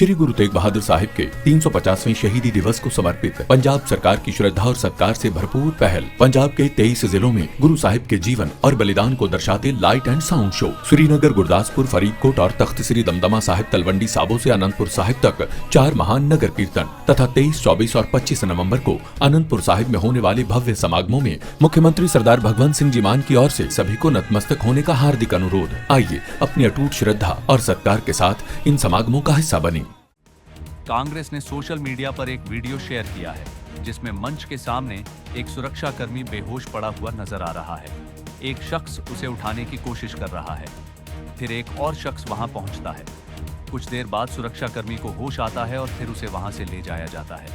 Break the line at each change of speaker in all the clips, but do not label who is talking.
श्री गुरु तेग बहादुर साहिब के 350वें शहीदी दिवस को समर्पित पंजाब सरकार की श्रद्धा और सत्कार से भरपूर पहल। पंजाब के 23 जिलों में गुरु साहिब के जीवन और बलिदान को दर्शाते light and sound show Srinagar, Gurdaspur, Faridkot और तख्त श्री दमदमा साहिब, तलवंडी साबो से अनंतपुर साहिब तक 4 महान नगर कीर्तन तथा 23, 24 और 25 नवम्बर को अनंतपुर साहिब में होने वाले भव्य समागमों में मुख्यमंत्री सरदार भगवंत सिंह जी मान की ओर से सभी को नतमस्तक होने का हार्दिक अनुरोध। आइए अपनी अटूट श्रद्धा और सत्कार के साथ इन समागमों का हिस्सा बने।
कांग्रेस ने सोशल मीडिया पर एक वीडियो शेयर किया है जिसमें मंच के सामने एक सुरक्षा कर्मी बेहोश पड़ा हुआ नजर आ रहा है। एक शख्स उसे उठाने की कोशिश कर रहा है, फिर एक और शख्स वहां पहुंचता है। कुछ देर बाद सुरक्षा कर्मी को होश आता है और फिर उसे वहां से ले जाया जाता है।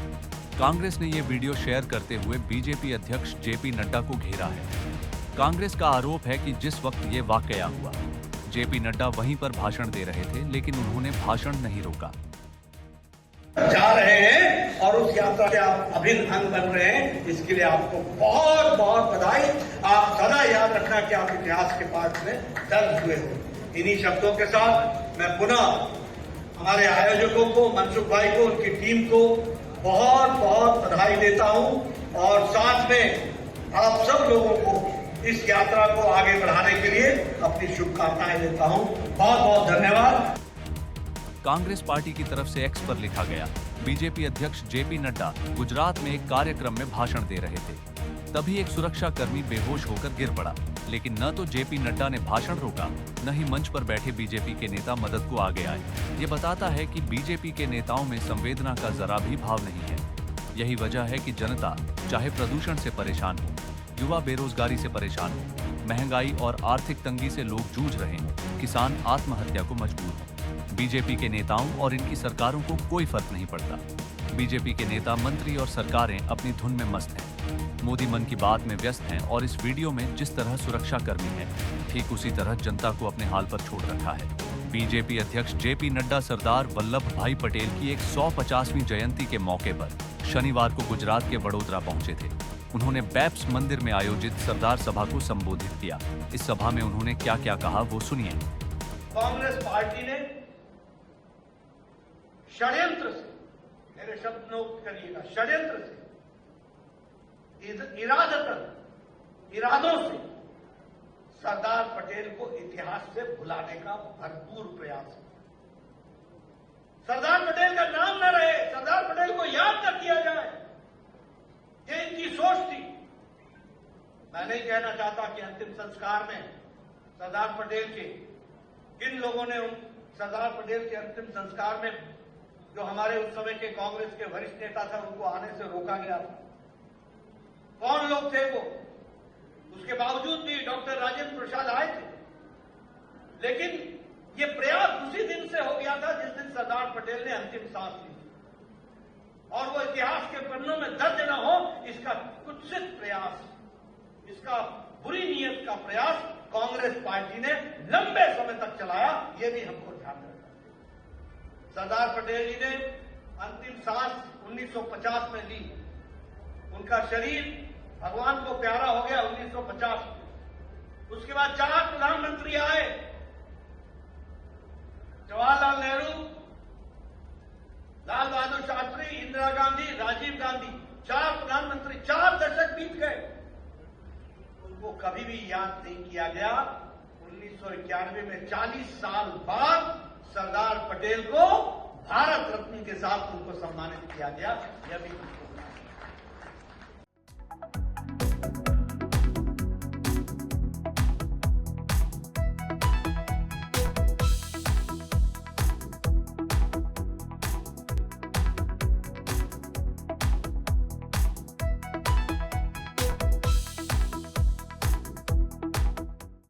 कांग्रेस ने ये वीडियो शेयर करते हुए बीजेपी अध्यक्ष जेपी नड्डा को घेरा है। कांग्रेस का आरोप है कि जिस वक्त ये वाकया हुआ, जेपी नड्डा वहीं पर भाषण दे रहे थे, लेकिन उन्होंने भाषण नहीं रोका।
जा रहे हैं और उस यात्रा के आप अभिन्न अंग बन रहे हैं, इसके लिए आपको बहुत बहुत बधाई। आप सदा याद रखना कि आप इतिहास के पाठ में दर्ज हुए हो। इन्हीं शब्दों के साथ मैं पुनः हमारे आयोजकों को, मनसुख भाई को, उनकी टीम को बहुत बहुत बधाई देता हूं और साथ में आप सब लोगों को इस यात्रा को आगे बढ़ाने के लिए अपनी शुभकामनाएं देता हूं। बहुत बहुत धन्यवाद।
कांग्रेस पार्टी की तरफ से एक्स पर लिखा गया, बीजेपी अध्यक्ष जेपी नड्डा गुजरात में एक कार्यक्रम में भाषण दे रहे थे, तभी एक सुरक्षा कर्मी बेहोश होकर गिर पड़ा। लेकिन न तो जेपी नड्डा ने भाषण रोका, न ही मंच पर बैठे बीजेपी के नेता मदद को आगे आए। ये बताता है कि बीजेपी के नेताओं में संवेदना का जरा भी भाव नहीं है। यही वजह है कि जनता चाहे प्रदूषण से परेशान हो, युवा बेरोजगारी से परेशान हो, महंगाई और आर्थिक तंगी से लोग जूझ रहे हों, किसान आत्महत्या को मजबूर हों, बीजेपी के नेताओं और इनकी सरकारों को कोई फर्क नहीं पड़ता। बीजेपी के नेता, मंत्री और सरकारें अपनी धुन में मस्त हैं। मोदी मन की बात में व्यस्त हैं और इस वीडियो में जिस तरह सुरक्षा कर्मी है, ठीक उसी तरह जनता को अपने हाल पर छोड़ रखा है। बीजेपी अध्यक्ष जेपी नड्डा सरदार वल्लभ भाई पटेल की 150वीं जयंती के मौके पर शनिवार को गुजरात के वडोदरा पहुंचे थे। उन्होंने बैप्स मंदिर में आयोजित सरदार सभा को संबोधित किया। इस सभा में उन्होंने क्या क्या कहा वो सुनिए।
कांग्रेस पार्टी ने षड्यंत्र से, मेरे शब्द नोट करिएगा, षड्यंत्र से, इरादों से सरदार पटेल को इतिहास से भुलाने का भरपूर प्रयास है। सरदार पटेल का नाम न रहे, सरदार पटेल को याद न किया जाए, ये इनकी सोच थी। मैं नहीं कहना चाहता कि अंतिम संस्कार में सरदार पटेल के किन लोगों ने सरदार पटेल के अंतिम संस्कार में जो हमारे उस समय के कांग्रेस के वरिष्ठ नेता था उनको आने से रोका गया था। कौन लोग थे वो? उसके बावजूद भी डॉक्टर राजेंद्र प्रसाद आए थे, लेकिन ये प्रयास उसी दिन से हो गया था जिस दिन सरदार पटेल ने अंतिम सांस ली, और वो इतिहास के पन्नों में दर्ज न हो, इसका कुत्सित प्रयास, इसका बुरी नीयत का प्रयास कांग्रेस पार्टी ने लंबे समय तक चलाया। ये भी हमको ध्यान रखना। सरदार पटेल जी ने अंतिम सांस 1950 में ली। उनका शरीर भगवान को प्यारा हो गया 1950 में। उसके बाद 4 प्रधानमंत्री आए, जवाहरलाल नेहरू, लाल बहादुर शास्त्री, इंदिरा गांधी, राजीव गांधी, 4 प्रधानमंत्री, 4 दशक बीत गए, उनको कभी भी याद नहीं किया गया। 1991 में 40 साल बाद सरदार पटेल को भारत रत्न के साथ उनको सम्मानित किया गया। यह भी